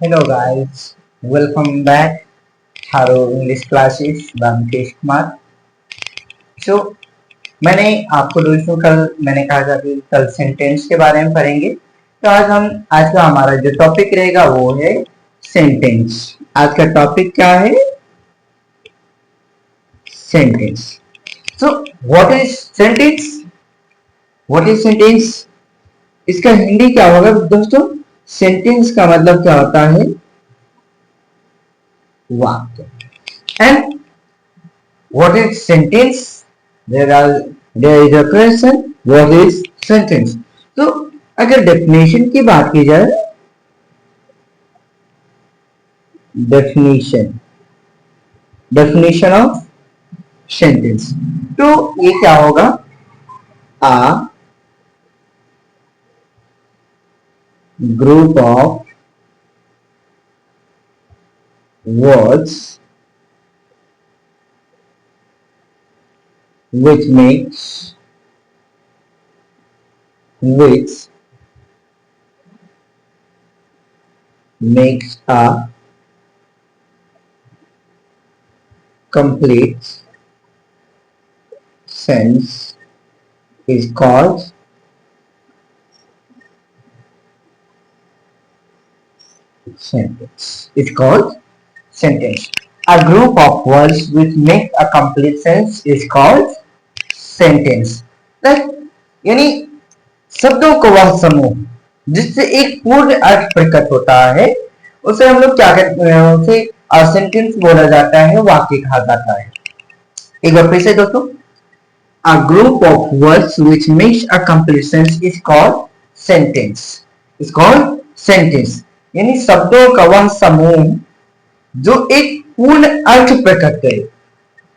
Hello guys, welcome back Haro English classes by Mukesh Kumar. So मैंने आपको दोस्तों मैंने कहा था कि कल सेंटेंस के बारे में पढ़ेंगे। तो आज का हमारा जो टॉपिक रहेगा वो है सेंटेंस। आज का टॉपिक क्या है? Sentence. So what is sentence? What is sentence? इसका हिंदी क्या होगा दोस्तों? सेंटेंस का मतलब क्या होता है? वाक्य। And what is sentence? There is a question. What is sentence? तो अगर डेफिनेशन की बात की जाए, डेफिनेशन ऑफ सेंटेंस, तो ये क्या होगा? A group of words which makes a complete sense is called sentence. It's called sentence. A group of words which make a complete sense is called sentence. Like यानी शब्दों का वह समूह जिससे एक पूर्ण अर्थ प्रकट होता है, उसे हम लोग क्या कहते हैं? उसे सेंटेंस बोला जाता है, वाक्य कहा जाता है। एक बार फिर से दोस्तों, a group of words which makes a complete sense is called sentence. Is called sentence. यानी शब्दों का वह समूह जो एक पूर्ण अर्थ प्रकट करे,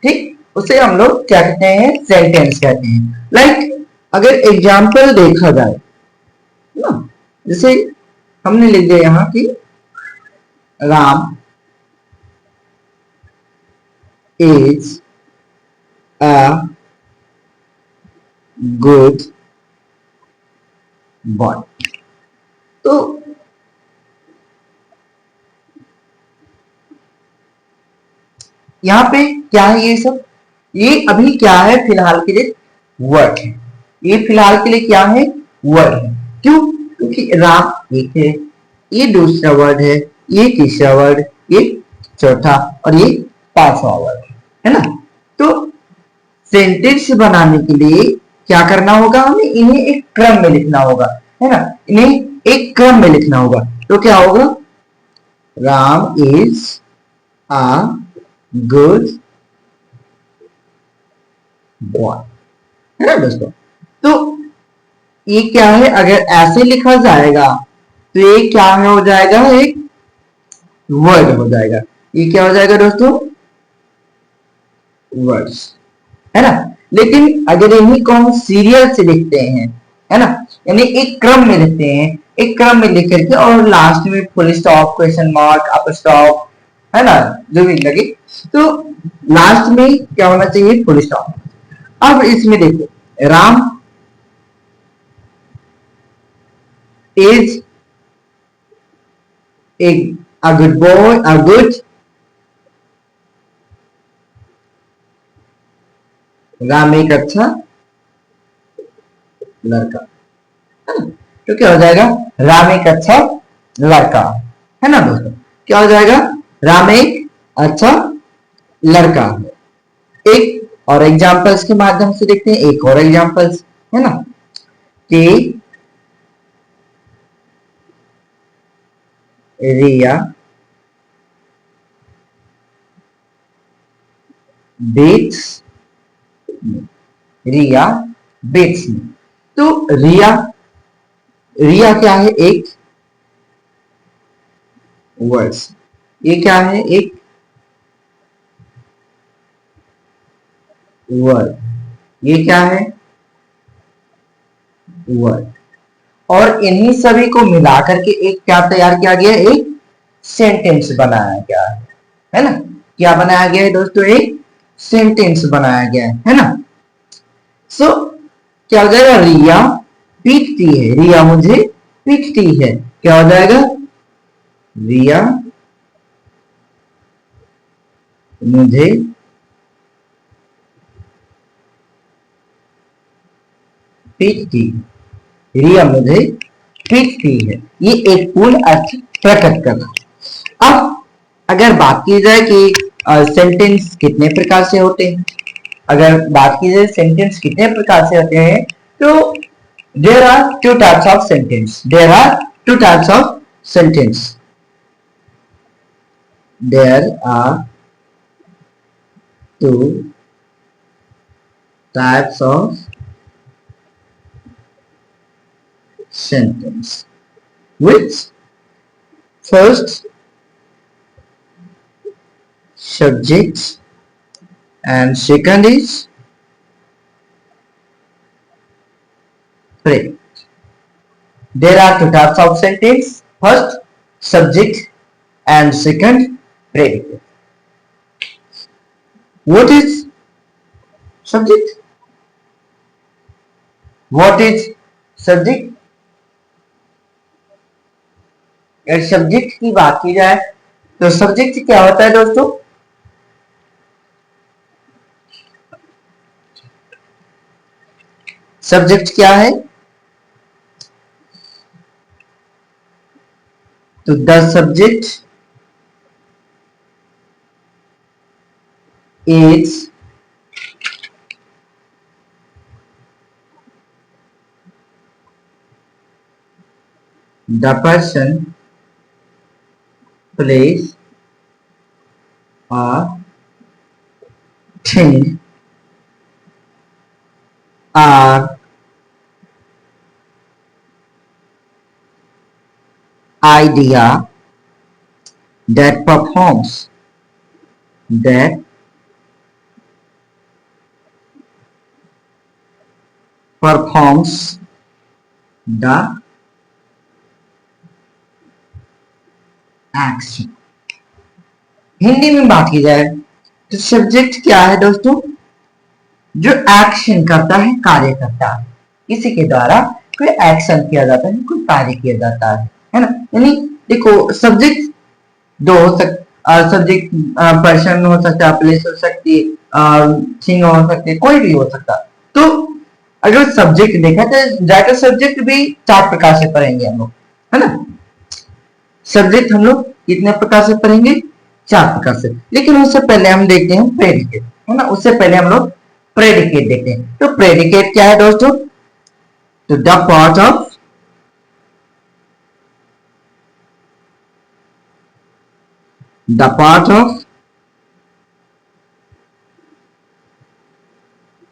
ठीक, उसे हम लोग क्या कहते हैं? सेंटेंस कहते हैं। लाइक अगर एग्जाम्पल देखा जाए ना, जैसे हमने लिख दिया यहां कि Ram is a good boy. तो यहाँ पे क्या है? ये सब ये अभी क्या है? फिलहाल के लिए वर्ड है। ये फिलहाल के लिए क्या है? वर्ड है। क्यों? क्योंकि राम एक है, ये दूसरा वर्ड है, ये तीसरा वर्ड, ये चौथा और ये पांचवा वर्ड है ना। तो सेंटेंस बनाने के लिए क्या करना होगा? हमें इन्हें एक क्रम में लिखना होगा, है ना। इन्हें एक क्रम में लिखना होगा। तो क्या होगा? Ram is a good boy, है ना दोस्तों। तो ये क्या है? अगर ऐसे लिखा जाएगा तो ये क्या हो जाएगा? एक वर्ड हो जाएगा। ये क्या हो जाएगा दोस्तों? वर्ड्स, है ना। लेकिन अगर इन्हीं को हम सीरियल से लिखते हैं, है ना, यानी एक क्रम में लिखते हैं, एक क्रम में लिख करके और लास्ट में full stop, question mark, up stop, है ना, जो भी लगे, तो लास्ट में क्या होना चाहिए? Full stop. अब इसमें देखो, Ram is a good boy, a good Ram एक अच्छा लड़का, है ना। तो क्या हो जाएगा? राम एक अच्छा लड़का, है ना दोस्तों। क्या हो जाएगा? राम एक अच्छा लड़का है। एक और एग्जांपल्स के माध्यम से देखते हैं, एक और एग्जांपल्स, है ना, कि रिया बेट्स रिया बेट्स में। तो रिया रिया क्या है? एक वर्ड्स। ये क्या है? एक वर्ड। ये क्या है? वर्ड। और इन्हीं सभी को मिलाकर के एक क्या तैयार किया गया? एक सेंटेंस बनाया गया है ना। क्या बनाया गया है दोस्तों? एक सेंटेंस बनाया गया है ना। सो क्या हो जाएगा? रिया पीटती है, रिया मुझे पीटती है। क्या हो जाएगा? रिया मुझे पीटती, रिया मुझे पीटती है, ये एक पूर्ण अर्थ प्रकट करना। अब अगर बात की जाए कि सेंटेंस कितने प्रकार से होते हैं, अगर बात की जाए सेंटेंस कितने प्रकार से होते हैं, तो there are two types of sentence, there are two types of sentence, there are two types of sentence, which first subject and second is predicate. There are two types of sentence, first subject and second predicate. What is subject? What is subject? अगर subject की बात की जाए तो subject क्या होता है दोस्तों? सब्जेक्ट क्या है? तो the subject is the person, place or thing or idea that performs the action. Hindi में बात की जाए तो सब्जेक्ट क्या है दोस्तों? जो एक्शन करता है, कार्य करता है, किसी के द्वारा कोई एक्शन किया जाता है, कोई कार्य किया जाता है ना। यानी देखो सब्जेक्ट दो हो सकता, सब्जेक्ट पर्सन हो सकता है, प्लेस हो सकती है, थिंग हो सकती है, कोई भी हो सकता। तो अगर सब्जेक्ट देखा तो जाकर सब्जेक्ट भी चार प्रकार से पढ़ेंगे हम लोग, है ना। सब्जेक्ट हम लोग कितने प्रकार से पढ़ेंगे? चार प्रकार से। लेकिन उससे पहले हम देखते हैं प्रेडिकेट, है ना। उससे पहले हम लोग प्रेडिकेट देखते हैं। तो प्रेडिकेट क्या है दोस्तों? तो the part of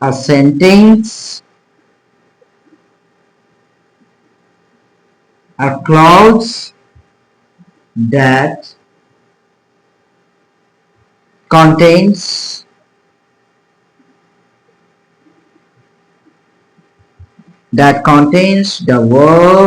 a sentence, a clause that contains the verb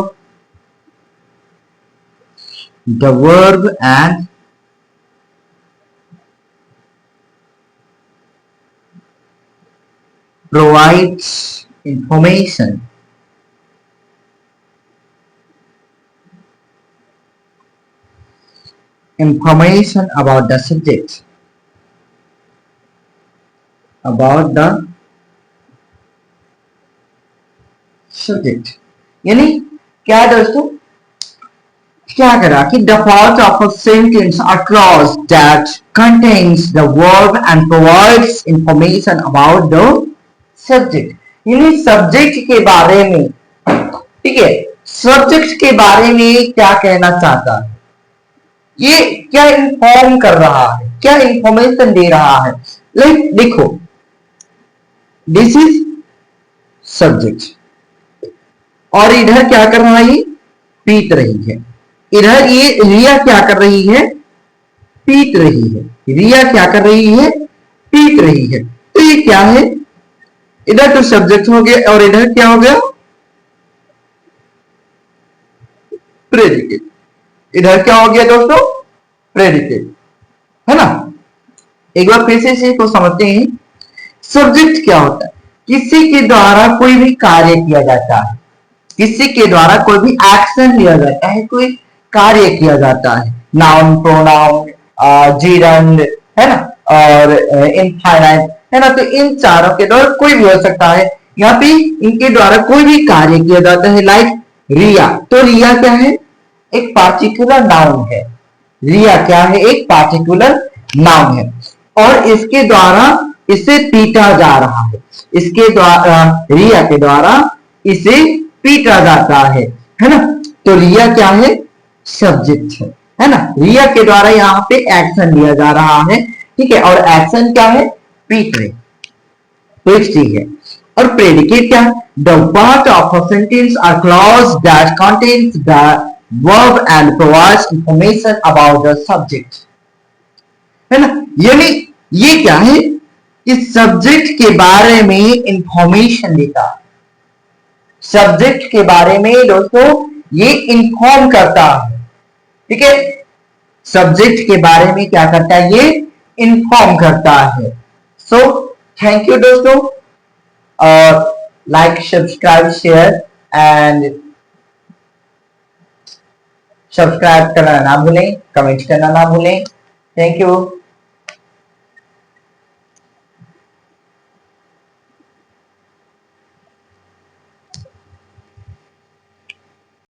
and provides information about the subject, यानी क्या है दोस्तों? क्या करा कि the part of a sentence or clause that contains the verb and provides information about the subject, यानी subject के बारे में, ठीक है, सब्जेक्ट के बारे में क्या कहना चाहता है, ये क्या इन्फॉर्म कर रहा है, क्या इंफॉर्मेशन दे रहा है। लाइक देखो, दिस इज सब्जेक्ट और इधर क्या कर रहा है? पीट रही है। इधर ये रिया क्या कर रही है? पीट रही है। रिया क्या कर रही है? पीट रही है। तो ये क्या है? इधर तो सब्जेक्ट हो गया और इधर क्या हो गया? प्रेडिकेट। इधर क्या हो गया दोस्तों? प्रेडिकेट, है ना। एक बार फिर से इसको समझते हैं। सब्जेक्ट क्या होता है? किसी के द्वारा कोई भी कार्य किया जाता है, किसी के द्वारा कोई भी एक्शन लिया जाता है, कोई कार्य किया जाता है, नाउन, प्रोनाउन, जीरंड, है ना, और इनफाइनाइट, है ना। तो इन चारों के द्वारा कोई भी हो सकता है। यहाँ पे इनके द्वारा कोई भी कार्य किया जाता है, लाइक रिया। तो रिया क्या है? एक पार्टिकुलर नाउन है। रिया क्या है? एक पार्टिकुलर नाउन है, और इसके द्वारा इसे पीटा जा रहा है। इसके द्वारा, रिया के द्वारा इसे पीटा जाता है ना। तो रिया क्या है? सब्जेक्ट है ना। रिया के द्वारा यहाँ पे एक्शन लिया जा रहा है, ठीक है, और एक्शन क्या है? पीट रहे, तो एक चीज है। और प्रेडिकेट क्या है? The part of a sentence or clause that contains the verb and provides information about the subject, है ना। यानी ये क्या है कि सब्जेक्ट के बारे में इंफॉर्मेशन देता है। सब्जेक्ट के बारे में दोस्तों ये इंफॉर्म करता है, ठीक है। सब्जेक्ट के बारे में क्या करता है? ये इंफॉर्म करता है। सो थैंक यू दोस्तों। Like, subscribe, share and subscribe करना ना भूलें, कमेंट करना ना भूलें। Thank you.